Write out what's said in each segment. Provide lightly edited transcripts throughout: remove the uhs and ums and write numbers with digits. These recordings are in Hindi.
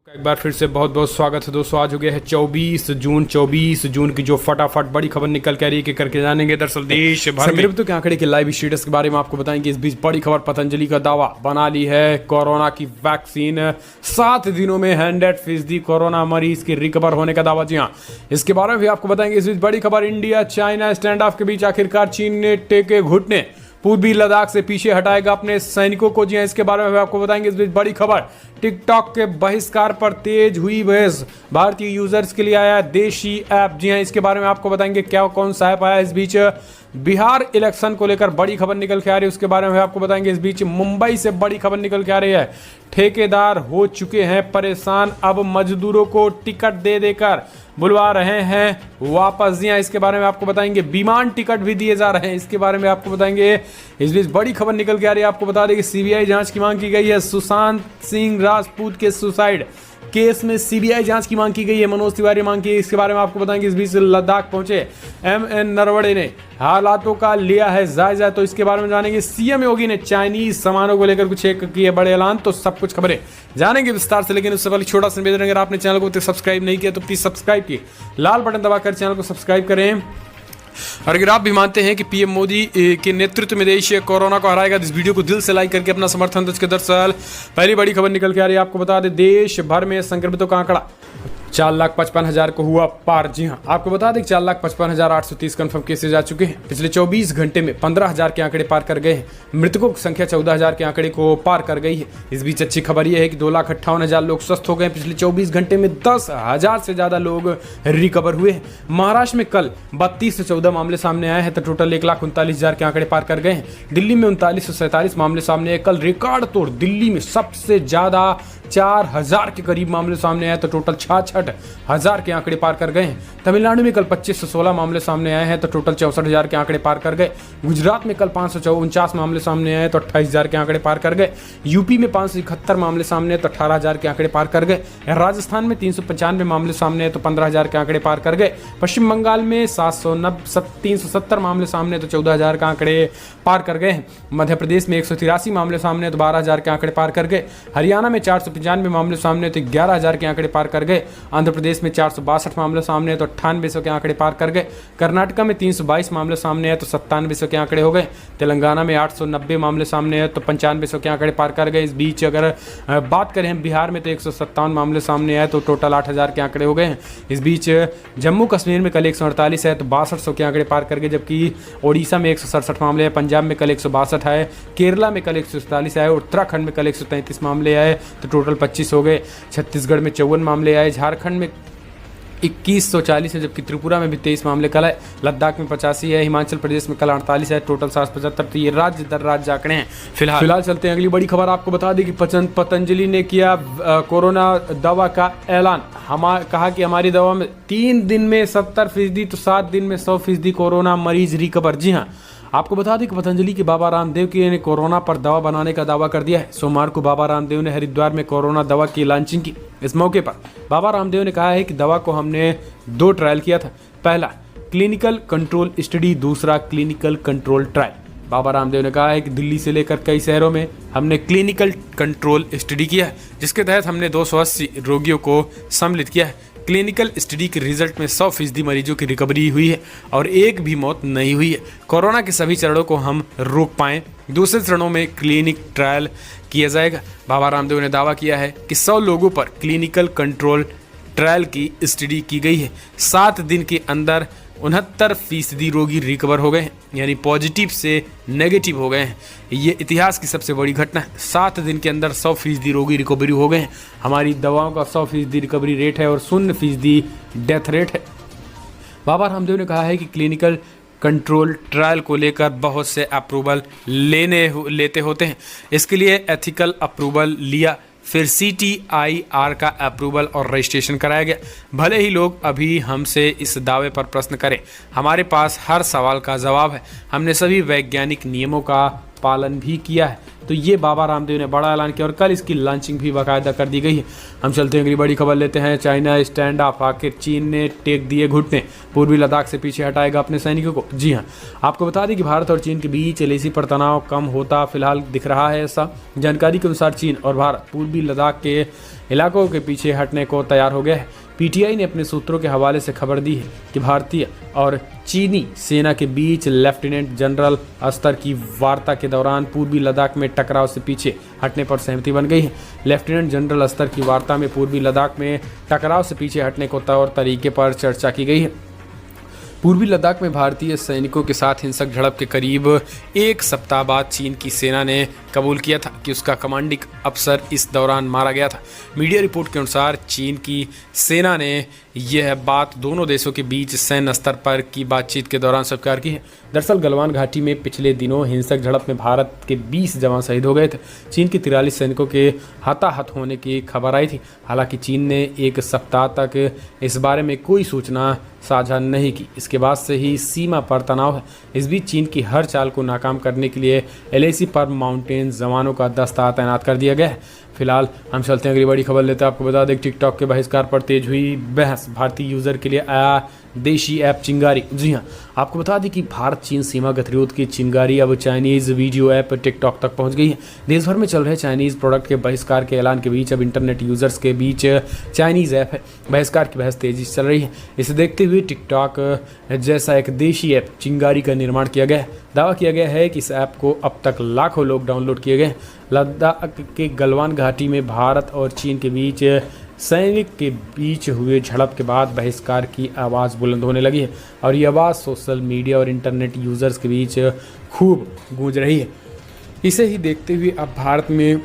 एक बार फिर से बहुत बहुत स्वागत है दोस्तों। आज हो गया है 24 जून की जो फटाफट बड़ी खबर निकल के आ रही है करके जानेंगे। दरअसल देश भर में के आंकड़े के लाइव स्टेटस के बारे में आपको बताएंगे। इस बीच बड़ी खबर, पतंजलि का दावा बना ली है कोरोना की वैक्सीन 7 दिनों में 100% कोरोना मरीज के रिकवर होने का दावा। जी हाँ, इसके बारे में भी आपको बताएंगे। इस बीच बड़ी खबर, इंडिया चाइना स्टैंड ऑफ के बीच आखिरकार चीन ने टेके घुटने, पूर्वी लद्दाख से पीछे हटाएगा अपने सैनिकों को। जी हां, इसके बारे में भी आपको बताएंगे। इस बीच बड़ी खबर, टिकटॉक के बहिष्कार पर तेज हुई बहस, भारतीय यूजर्स के लिए आया देशी ऐप। जी हां, इसके बारे में आपको बताएंगे क्या कौन सा ऐप आया। इस बीच बिहार इलेक्शन को लेकर बड़ी खबर निकल के आ रही है, उसके बारे में आपको बताएंगे। इस बीच मुंबई से बड़ी खबर निकल के आ रही है, ठेकेदार हो चुके हैं परेशान, अब मजदूरों को टिकट दे देकर बुलवा रहे हैं वापस। जी हां, इसके बारे में आपको बताएंगे। विमान टिकट भी दिए जा रहे हैं, इसके बारे में आपको बताएंगे। इस बीच बड़ी खबर निकल के आ रही है, आपको बता दें कि सीबीआई जांच की मांग की गई है। सुशांत सिंह राजपूत के सुसाइड केस में सीबीआई जांच की मांग की गई है। मनोज तिवारी मांग की है, इसके बारे में आपको बताएंगे। इस बीच लद्दाख पहुंचे एमएन नरवणे ने हालातों का लिया है जायजा, तो इसके बारे में जानेंगे। सीएम योगी ने चाइनीज सामानों को लेकर कुछ एक किए बड़े ऐलान, तो सब कुछ खबरें जानेंगे विस्तार से। लेकिन उससे पहले छोटा सा निवेदन, अगर आपने चैनल को सब्सक्राइब नहीं किया तो प्लीज सब्सक्राइब किए, लाल बटन दबाकर चैनल को सब्सक्राइब करें। और अगर आप भी मानते हैं कि पीएम मोदी के नेतृत्व में देश कोरोना को हराएगा, तो इस वीडियो को दिल से लाइक करके अपना समर्थन दो। इसके दरअसल पहली बड़ी खबर निकल के आ रही है, आपको बता दें देश भर में संक्रमितों का आंकड़ा 4,55,000 को हुआ पार। जी हाँ, आपको बता दें 4,55,830 कन्फर्म केसेज आ चुके हैं। पिछले 24 घंटे में 15,000 के आंकड़े पार कर गए हैं। मृतकों की संख्या 14,000 के आंकड़े को पार कर गई है। इस बीच अच्छी खबर यह है कि 2,58,000 लोग स्वस्थ हो गए। पिछले 24 घंटे में 10,000 से ज्यादा लोग रिकवर हुए हैं। महाराष्ट्र में कल 32 से 14 मामले सामने आए हैं, तो टोटल 1,39,000 के आंकड़े पार कर गए हैं। दिल्ली में 39 से 47 मामले सामने आए। कल रिकॉर्ड तोड़ दिल्ली में सबसे ज्यादा 4,000 के करीब मामले सामने आए, तो टोटल 66,000 के आंकड़े पार कर गए हैं। तमिलनाडु में कल 25 से 16 मामले सामने आए हैं, तो टोटल 64,000 के आंकड़े पार कर गए। गुजरात में कल 549 मामले सामने आए, तो 28,000 के आंकड़े पार कर गए। यूपी में 571 मामले सामने आए, तो 18,000 के आंकड़े पार कर गए। राजस्थान में 395 मामले सामने आए, तो 15,000 के आंकड़े पार कर गए। पश्चिम बंगाल में 370 मामले सामने, तो 14,000 के आंकड़े पार कर गए हैं। मध्य प्रदेश में 183 मामले सामने, तो 12,000 के आंकड़े पार कर गए। हरियाणा में 495 मामले सामने, तो 11,000 के आंकड़े पार कर गए। आंध्र प्रदेश में 462 मामले सामने, तो 9800 के आंकड़े पार कर गए। कर्नाटक में 322 मामले सामने है, तो 9700 के आंकड़े हो गए। तेलंगाना में 890 मामले सामने है, तो 9500 के आंकड़े पार कर गए। इस बीच अगर बात करें बिहार में, तो 157 मामले सामने आए, तो टोटल 8,000 के आंकड़े हो गए हैं। इस बीच जम्मू कश्मीर में कल 148 है, तो 6200 के आंकड़े पार कर गए। जबकि ओडिशा में 167 मामले हैं, पंजाब में कल 162 आए, केरला में कल 147 आए, उत्तराखंड में कल 133 मामले आए, तो टोटल 25 हो गए। छत्तीसगढ़ में 54 मामले आए, झारखंड में 2140 है, जबकि त्रिपुरा में भी 23 मामले कल है। लद्दाख में 85 है, हिमाचल प्रदेश में कल 48 है, टोटल 775। तो ये राज्य दर राज्य आंकड़े हैं। फिलहाल चलते हैं अगली बड़ी खबर। आपको बता दें कि पतंजलि ने किया कोरोना दवा का ऐलान। कहा कि हमारी दवा में 3 दिन में 70%, तो 7 दिन में 100% कोरोना मरीज रिकवर। जी हाँ, आपको बता दें कि पतंजलि के बाबा रामदेव की ने कोरोना पर दवा बनाने का दावा कर दिया है। सोमवार को बाबा रामदेव ने हरिद्वार में कोरोना दवा की लॉन्चिंग की। इस मौके पर बाबा रामदेव ने कहा है कि दवा को हमने 2 ट्रायल किया था, पहला क्लिनिकल कंट्रोल स्टडी, दूसरा clinical control trial. Baba Ramdev ने कहा है कि दिल्ली से लेकर कई शहरों में हमने क्लिनिकल कंट्रोल स्टडी किया है, जिसके तहत हमने 280 रोगियों को सम्मिलित किया है। क्लिनिकल स्टडी के रिजल्ट में 100% मरीजों की रिकवरी हुई है और एक भी मौत नहीं हुई है। कोरोना के सभी चरणों को हम रोक पाएं, दूसरे चरणों में क्लिनिक ट्रायल किया जाएगा। बाबा रामदेव ने दावा किया है कि 100 लोगों पर क्लिनिकल कंट्रोल ट्रायल की स्टडी की गई है। 7 दिन के अंदर 69% रोगी रिकवर हो गए हैं, यानी पॉजिटिव से नेगेटिव हो गए हैं। ये इतिहास की सबसे बड़ी घटना है। 7 दिन के अंदर 100% रोगी रिकवरी हो गए हैं। हमारी दवाओं का 100% रिकवरी रेट है और 0% डेथ रेट है। बाबा रामदेव ने कहा है कि क्लिनिकल कंट्रोल ट्रायल को लेकर बहुत से अप्रूवल लेते होते हैं। इसके लिए एथिकल अप्रूवल लिया, फिर CTIR का अप्रूवल और रजिस्ट्रेशन कराया गया। भले ही लोग अभी हमसे इस दावे पर प्रश्न करें, हमारे पास हर सवाल का जवाब है। हमने सभी वैज्ञानिक नियमों का पालन भी किया है। तो ये बाबा रामदेव ने बड़ा ऐलान किया और कल इसकी लॉन्चिंग भी बाकायदा कर दी गई है। हम चलते हैं अगली बड़ी खबर लेते हैं। चाइना स्टैंड ऑफ, आखिर चीन ने टेक दिए घुटने, पूर्वी लद्दाख से पीछे हटाएगा अपने सैनिकों को। जी हाँ, आपको बता दें कि भारत और चीन के बीच एलएसी पर तनाव कम होता फिलहाल दिख रहा है। ऐसा जानकारी के अनुसार चीन और भारत पूर्वी लद्दाख के इलाकों के पीछे हटने को तैयार हो गया है। पीटीआई ने अपने सूत्रों के हवाले से खबर दी है कि भारतीय और चीनी सेना के बीच लेफ्टिनेंट जनरल स्तर की वार्ता के दौरान पूर्वी लद्दाख में टकराव से पीछे हटने पर सहमति बन गई है। लेफ्टिनेंट जनरल स्तर की वार्ता में पूर्वी लद्दाख में टकराव से पीछे हटने को तौर तरीके पर चर्चा की गई है। पूर्वी लद्दाख में भारतीय सैनिकों के साथ हिंसक झड़प के करीब एक सप्ताह बाद चीन की सेना ने कबूल किया था कि उसका कमांडिंग अफसर इस दौरान मारा गया था। मीडिया रिपोर्ट के अनुसार चीन की सेना ने यह बात दोनों देशों के बीच सैन्य स्तर पर की बातचीत के दौरान स्वीकार की है। दरअसल गलवान घाटी में पिछले दिनों हिंसक झड़प में भारत के 20 जवान शहीद हो गए थे। चीन के 43 सैनिकों के हताहत होने की खबर आई थी। हालांकि चीन ने एक सप्ताह तक इस बारे में कोई सूचना साझा नहीं की। इसके बाद से ही सीमा पर तनाव है। इस बीच चीन की हर चाल को नाकाम करने के लिए एलएसी पर माउंटेन जवानों का दस्ता तैनात कर दिया गया है। फिलहाल हम चलते हैं अगली बड़ी खबर लेते हैं। आपको बता दें टिकटॉक के बहिष्कार पर तेज हुई बहस, भारतीय यूजर के लिए आया देशी ऐप चिंगारी। जी हाँ, आपको बता दें कि भारत चीन सीमा गतिरोध की चिंगारी अब चाइनीज वीडियो ऐप टिकटॉक तक पहुंच गई है। देश भर में चल रहे चाइनीज प्रोडक्ट के बहिष्कार के ऐलान के बीच अब इंटरनेट यूजर्स के बीच चाइनीज ऐप है बहिष्कार की बहस तेजी से चल रही है। इसे देखते हुए टिकटॉक जैसा एक देशी ऐप चिंगारी का निर्माण किया गया है। दावा किया गया है कि इस ऐप को अब तक लाखों लोग डाउनलोड किए गए। लद्दाख के गलवान घाटी में भारत और चीन के बीच सैनिक के बीच हुए झड़प के बाद बहिष्कार की आवाज़ बुलंद होने लगी है और ये आवाज़ सोशल मीडिया और इंटरनेट यूज़र्स के बीच खूब गूंज रही है। इसे ही देखते हुए अब भारत में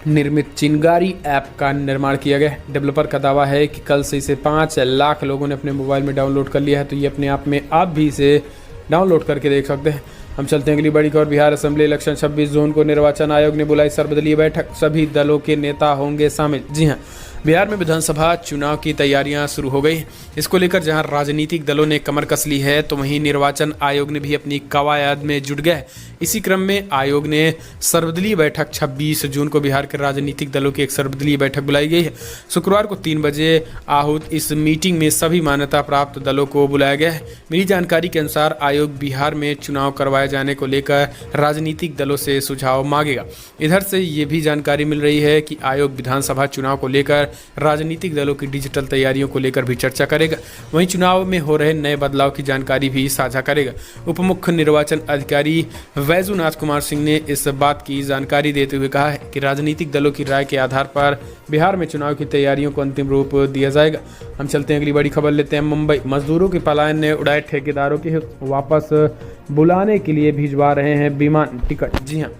निर्मित चिंगारी ऐप का निर्माण किया गया है। डेवलपर का दावा है कि कल से इसे 5 लाख लोगों ने अपने मोबाइल में डाउनलोड कर लिया है। तो ये अपने आप में आप भी इसे डाउनलोड करके देख सकते हैं। हम चलते हैं अगली बड़ी खबर। बिहार असेंबली इलेक्शन 26 जून को निर्वाचन आयोग ने बुलाई सर्वदलीय बैठक, सभी दलों के नेता होंगे शामिल। जी हाँ, बिहार में विधानसभा चुनाव की तैयारियां शुरू हो गई। इसको लेकर जहां राजनीतिक दलों ने कमर कस ली है तो वहीं निर्वाचन आयोग ने भी अपनी कवायद में जुट गया है। इसी क्रम में आयोग ने सर्वदलीय बैठक 26 जून को बिहार के राजनीतिक दलों की एक सर्वदलीय बैठक बुलाई गई है। शुक्रवार को 3 बजे आहूत इस मीटिंग में सभी मान्यता प्राप्त दलों को बुलाया गया है। मिली जानकारी के अनुसार आयोग बिहार में चुनाव करवाए जाने को लेकर राजनीतिक दलों से सुझाव मांगेगा। इधर से ये भी जानकारी मिल रही है कि आयोग विधानसभा चुनाव को लेकर राजनीतिक दलों की डिजिटल तैयारियों को लेकर भी चर्चा करेगा। वहीं चुनाव में हो रहे नए बदलाव की जानकारी भी साझा करेगा। उप मुख्य निर्वाचन अधिकारी वैजुनाथ कुमार सिंह ने इस बात की जानकारी देते हुए कहा है कि राजनीतिक दलों की राय के आधार पर बिहार में चुनाव की तैयारियों को अंतिम रूप दिया जाएगा। हम चलते हैं अगली बड़ी खबर लेते हैं। मुंबई मजदूरों के पलायन ने उड़ाए ठेकेदारों के वापस बुलाने के लिए भिजवा रहे हैं विमान टिकट। जी हाँ,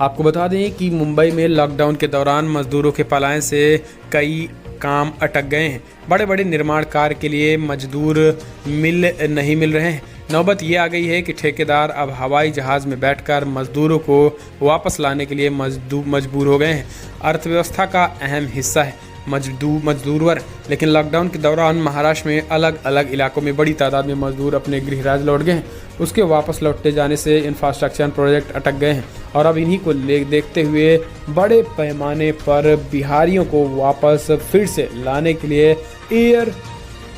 आपको बता दें कि मुंबई में लॉकडाउन के दौरान मजदूरों के पलायन से कई काम अटक गए हैं। बड़े बड़े निर्माण कार्य के लिए मजदूर नहीं मिल रहे हैं। नौबत ये आ गई है कि ठेकेदार अब हवाई जहाज़ में बैठकर मजदूरों को वापस लाने के लिए मजबूर हो गए हैं। अर्थव्यवस्था का अहम हिस्सा है मजदूर वर्ग, लेकिन लॉकडाउन के दौरान महाराष्ट्र में अलग अलग इलाकों में बड़ी तादाद में मजदूर अपने गृह राज्य लौट गए हैं। उसके वापस लौटते जाने से इंफ्रास्ट्रक्चर प्रोजेक्ट अटक गए हैं और अब इन्हीं को देखते हुए बड़े पैमाने पर बिहारियों को वापस फिर से लाने के लिए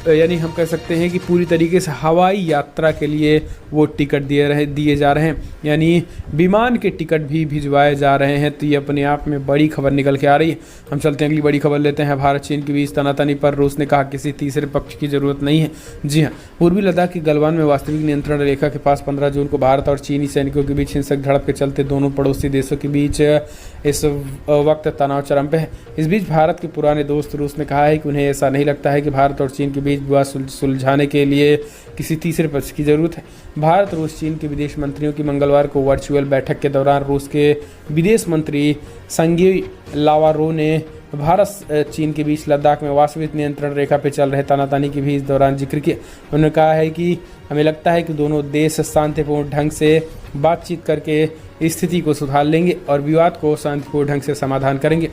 यानी हम कह सकते हैं कि पूरी तरीके से हवाई यात्रा के लिए वो टिकट दिए जा रहे हैं, यानी विमान के टिकट भी भिजवाए जा रहे हैं। तो ये अपने आप में बड़ी खबर निकल के आ रही है। हम चलते हैं अगली बड़ी खबर लेते हैं। भारत चीन के बीच तनातनी पर रूस ने कहा किसी तीसरे पक्ष की जरूरत नहीं है। जी हाँ, पूर्वी लद्दाख की गलवान में वास्तविक नियंत्रण रेखा के पास 15 जून को भारत और चीनी सैनिकों के बीच हिंसक झड़प के चलते दोनों पड़ोसी देशों के बीच इस वक्त तनाव चरम पे है। इस बीच भारत के पुराने दोस्त रूस ने कहा है कि उन्हें ऐसा नहीं लगता है कि भारत और चीन के बीच विवाद सुलझाने के लिए किसी तीसरे पक्ष की जरूरत है। भारत रूस चीन के विदेश मंत्रियों की मंगलवार को वर्चुअल बैठक के दौरान रूस के विदेश मंत्री संगेई लावारोव ने भारत चीन के बीच लद्दाख में वास्तविक नियंत्रण रेखा पर चल रहे तनातनी की भी इस दौरान जिक्र किया। उन्होंने कहा है कि हमें लगता है कि दोनों देश शांतिपूर्ण ढंग से बातचीत करके स्थिति को सुधार लेंगे और विवाद को शांतिपूर्ण ढंग से समाधान करेंगे।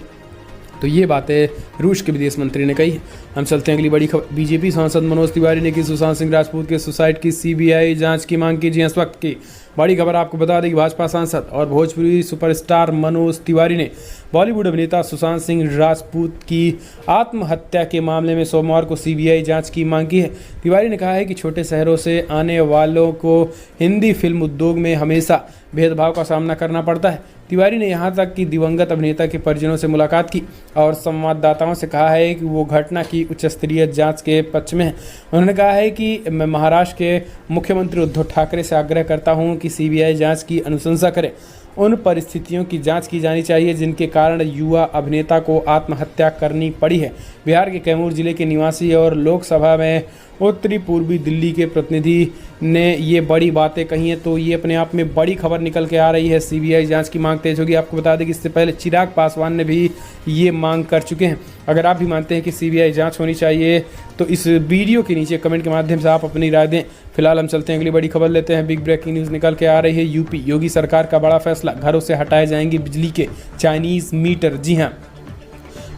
तो ये बातें रूस के विदेश मंत्री ने कही। हम चलते हैं अगली बड़ी खबर। बीजेपी सांसद मनोज तिवारी ने की सुशांत सिंह राजपूत के सुसाइड की सीबीआई जांच की मांग की। जी इस वक्त की बड़ी खबर आपको बता दें कि भाजपा सांसद और भोजपुरी सुपरस्टार मनोज तिवारी ने बॉलीवुड अभिनेता सुशांत सिंह राजपूत की आत्महत्या के मामले में सोमवार को सीबीआई जांच की मांग की है। तिवारी ने कहा है कि छोटे शहरों से आने वालों को हिंदी फिल्म उद्योग में हमेशा भेदभाव का सामना करना पड़ता है। तिवारी ने यहां तक कि दिवंगत अभिनेता के परिजनों से मुलाकात की और संवाददाताओं से कहा है कि वो घटना की उच्च स्तरीय जांच के पक्ष में है। उन्होंने कहा है कि मैं महाराष्ट्र के मुख्यमंत्री उद्धव ठाकरे से आग्रह करता हूं कि सीबीआई जांच की अनुशंसा करे। उन परिस्थितियों की जांच की जानी चाहिए जिनके कारण युवा अभिनेता को आत्महत्या करनी पड़ी है। बिहार के कैमूर जिले के निवासी और लोकसभा में उत्तरी पूर्वी दिल्ली के प्रतिनिधि ने ये बड़ी बातें कही हैं, तो ये अपने आप में बड़ी खबर निकल के आ रही है। सीबीआई जांच की मांग तेज होगी। आपको बता दें कि इससे पहले चिराग पासवान ने भी ये मांग कर चुके हैं। अगर आप भी मानते हैं कि सीबीआई जांच होनी चाहिए तो इस वीडियो के नीचे कमेंट के माध्यम से आप अपनी राय दें। फिलहाल हम चलते हैं अगली बड़ी खबर लेते हैं। बिग ब्रेकिंग न्यूज़ निकल के आ रही है यूपी। योगी सरकार का बड़ा फैसला, घरों से हटाए जाएंगे बिजली के चाइनीज मीटर। जी हाँ,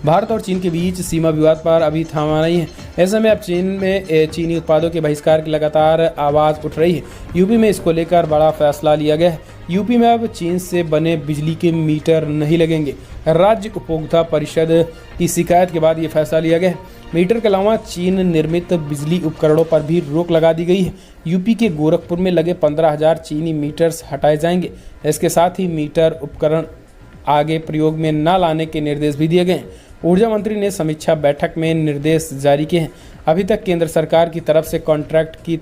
भारत और चीन के बीच सीमा विवाद पर अभी थमा नहीं है। ऐसे में अब चीन में चीनी उत्पादों के बहिष्कार की लगातार आवाज़ उठ रही है। यूपी में इसको लेकर बड़ा फैसला लिया गया है। यूपी में अब चीन से बने बिजली के मीटर नहीं लगेंगे। राज्य उपभोक्ता परिषद की शिकायत के बाद ये फैसला लिया गया है। मीटर के अलावा चीन निर्मित बिजली उपकरणों पर भी रोक लगा दी गई है। यूपी के गोरखपुर में लगे 15,000 चीनी मीटर्स हटाए जाएंगे। इसके साथ ही मीटर उपकरण आगे प्रयोग में न लाने के निर्देश भी दिए गए हैं। ऊर्जा मंत्री ने समीक्षा बैठक में निर्देश जारी किए हैं। अभी तक केंद्र सरकार की तरफ से कॉन्ट्रैक्ट की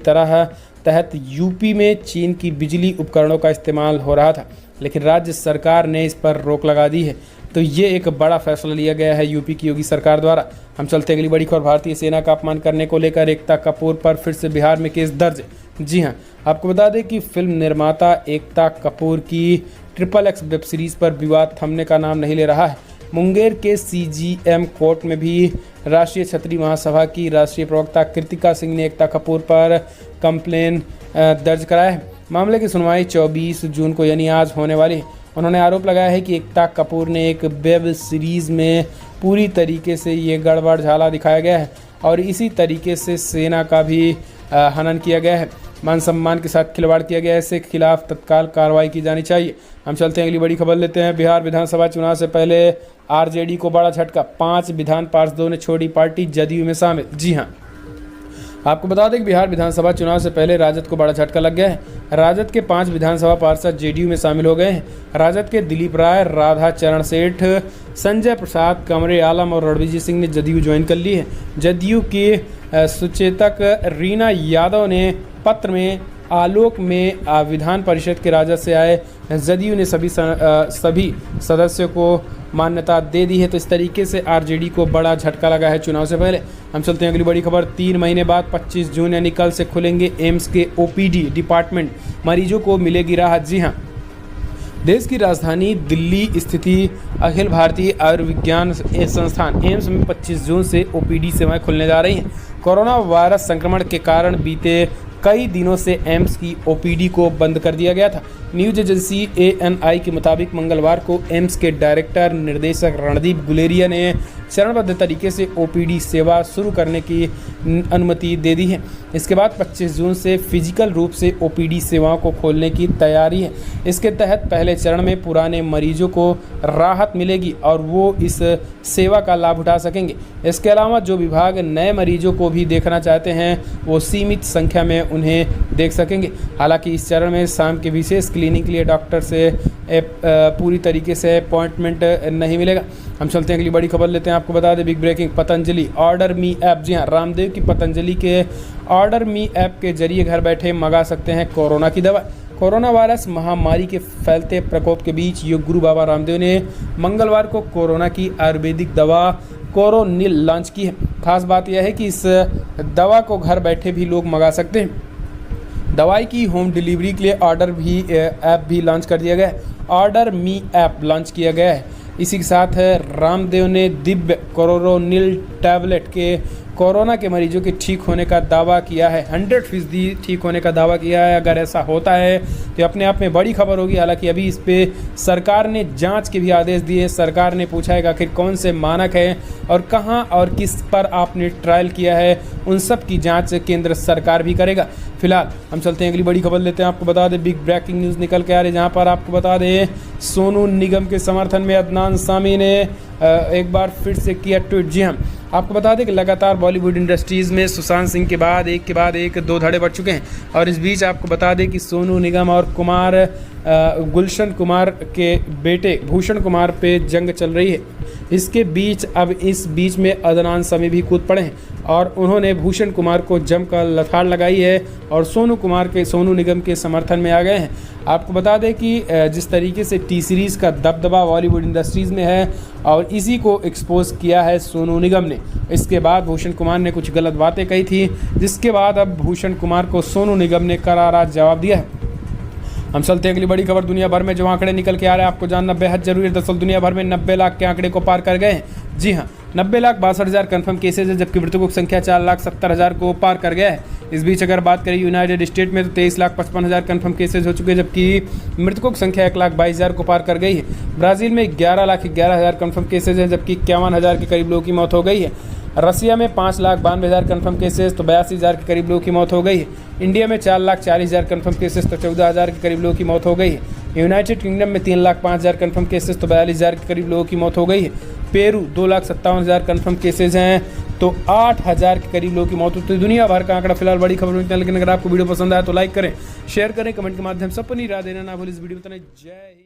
तहत यूपी में चीन की बिजली उपकरणों का इस्तेमाल हो रहा था, लेकिन राज्य सरकार ने इस पर रोक लगा दी है। तो ये एक बड़ा फैसला लिया गया है यूपी की योगी सरकार द्वारा। हम चलते अगली बड़ी खबर। भारतीय सेना का अपमान करने को लेकर एकता कपूर पर फिर से बिहार में केस दर्ज। जी हाँ, आपको बता दें कि फिल्म निर्माता एकता कपूर की XXX वेब सीरीज पर विवाद थमने का नाम नहीं ले रहा है। मुंगेर के CGM कोर्ट में भी राष्ट्रीय क्षत्रिय महासभा की राष्ट्रीय प्रवक्ता कृतिका सिंह ने एकता कपूर पर कंप्लेन दर्ज कराया है। मामले की सुनवाई 24 जून को यानी आज होने वाली है। उन्होंने आरोप लगाया है कि एकता कपूर ने एक वेब सीरीज में पूरी तरीके से ये गड़बड़ झाला दिखाया गया है और इसी तरीके से सेना का भी हनन किया गया है। मान सम्मान के साथ खिलवाड़ किया गया है। इसके खिलाफ तत्काल कार्रवाई की जानी चाहिए। हम चलते हैं अगली बड़ी खबर लेते हैं। बिहार विधानसभा चुनाव से पहले आरजेडी को बड़ा झटका। 5 विधान पार्षदों ने छोड़ी पार्टी, जदयू में शामिल। जी हाँ, आपको बता दें कि बिहार विधानसभा चुनाव से पहले राजद को बड़ा झटका लग गया है। राजद के 5 विधानसभा पार्षद जेडीयू में शामिल हो गए हैं। राजद के दिलीप राय, राधा चरण सेठ, संजय प्रसाद, कमरे आलम और रणवीर सिंह ने जदयू ज्वाइन कर ली है। जदयू की सुचेतक रीना यादव ने पत्र में आलोक में विधान परिषद के राजद से आए जदयू ने सभी सदस्यों को मान्यता दे दी है। तो इस तरीके से आरजेडी को बड़ा झटका लगा है चुनाव से पहले। हम चलते हैं अगली बड़ी खबर। 3 महीने बाद 25 जून यानी कल से खुलेंगे एम्स के OPD डिपार्टमेंट, मरीजों को मिलेगी राहत। जी हाँ, देश की राजधानी दिल्ली स्थित अखिल भारतीय आयुर्विज्ञान संस्थान एम्स में 25 जून से OPD सेवाएं खुलने जा रही हैं। कोरोना वायरस संक्रमण के कारण बीते कई दिनों से एम्स की OPD को बंद कर दिया गया था। न्यूज एजेंसी ANI के मुताबिक मंगलवार को एम्स के डायरेक्टर निर्देशक रणदीप गुलेरिया ने चरणबद्ध तरीके से OPD सेवा शुरू करने की अनुमति दे दी है। इसके बाद 25 जून से फिजिकल रूप से OPD सेवाओं को खोलने की तैयारी है। इसके तहत पहले चरण में पुराने मरीजों को राहत मिलेगी और वो इस सेवा का लाभ उठा सकेंगे। इसके अलावा जो विभाग नए मरीजों को भी देखना चाहते हैं वो सीमित संख्या में उन्हें देख सकेंगे। हालांकि इस चरण में शाम के विशेष क्लिनिक के लिए डॉक्टर से पूरी तरीके से अपॉइंटमेंट नहीं मिलेगा। हम चलते हैं अगली बड़ी खबर लेते हैं। आपको बता दें बिग ब्रेकिंग, पतंजलि ऑर्डर मी ऐप। जी हाँ, रामदेव की पतंजलि के ऑर्डर मी ऐप के जरिए घर बैठे मंगा सकते हैं कोरोना की दवा। कोरोना वायरस महामारी के फैलते प्रकोप के बीच योग गुरु बाबा रामदेव ने मंगलवार को कोरोना की आयुर्वेदिक दवा कोरोनिल लॉन्च की है। खास बात यह है कि इस दवा को घर बैठे भी लोग मंगा सकते हैं। दवाई की होम डिलीवरी के लिए ऐप भी लॉन्च कर दिया गया है। ऑर्डर मी ऐप लॉन्च किया गया है। इसी के साथ रामदेव ने दिव्य कोरोनिल टैबलेट के कोरोना के मरीजों के ठीक होने का दावा किया है। 100% ठीक होने का दावा किया है। अगर ऐसा होता है तो अपने आप में बड़ी खबर होगी। हालांकि अभी इस पे सरकार ने जांच के भी आदेश दिए। सरकार ने पूछा है कि आखिर कौन से मानक हैं और कहां और किस पर आपने ट्रायल किया है, उन सब की जांच केंद्र सरकार भी करेगा। फिलहाल हम चलते हैं अगली बड़ी खबर लेते हैं। आपको बता दें बिग ब्रेकिंग न्यूज़ निकल के आ रही है, जहां पर आपको बता दें सोनू निगम के समर्थन में अदनान सामी ने एक बार फिर से किया ट्वीट। जी हाँ, आपको बता दें कि लगातार बॉलीवुड इंडस्ट्रीज़ में सुशांत सिंह के बाद एक दो धड़े बढ़ चुके हैं और इस बीच आपको बता दें कि सोनू निगम और गुलशन कुमार के बेटे भूषण कुमार पे जंग चल रही है। इसके बीच अब इस बीच में अदनान सामी भी कूद पड़े हैं और उन्होंने भूषण कुमार को जमकर लताड़ लगाई है और सोनू निगम के समर्थन में आ गए हैं। आपको बता दें कि जिस तरीके से टी सीरीज़ का दबदबा बॉलीवुड इंडस्ट्रीज़ में है और इसी को एक्सपोज किया है सोनू निगम ने। इसके बाद भूषण कुमार ने कुछ गलत बातें कही थी, जिसके बाद अब भूषण कुमार को सोनू निगम ने करारा जवाब दिया है। हम चलते हैं अगली बड़ी खबर। दुनिया भर में जो आंकड़े निकल के आ रहे हैं आपको जानना बेहद जरूरी है। दरअसल दुनिया भर में 90 लाख के आंकड़े को पार कर गए हैं। जी हाँ, 90,62,000 कन्फर्म केसेज है, जबकि मृतकों की संख्या 4,70,000 को पार कर गया है। इस बीच अगर बात करें यूनाइटेड स्टेट में तो 23,55,000 कन्फर्म केसेज हो चुके हैं, जबकि मृतकों की संख्या 1,22,000 को पार कर गई है। ब्राज़ील में 11,11,000 कन्फर्म केसेज हैं, जबकि 51,000 के करीब लोगों की मौत हो गई है। रसिया में 5,92,000 कन्फर्म केसेस तो 82,000 के करीब लोगों की मौत हो गई है। इंडिया में 4,40,000 कन्फर्म केसेस तो 14,000 के करीब लोगों की मौत हो गई है। यूनाइटेड किंगडम में 3,05,000 कन्फर्म केसेस तो 42,000 के करीब लोगों की मौत हो गई है। पेरू 2,57,000 कन्फर्म केसेज हैं तो 8,000 के करीब लोगों की मौत होती है। दुनिया भर का आंकड़ा फिलहाल बड़ी खबर मिलता है। लेकिन अगर आपको वीडियो पसंद आया तो लाइक करें, शेयर करें, कमेंट के माध्यम से अपनी राय देना ना भूलें। इस वीडियो में जय हिंद।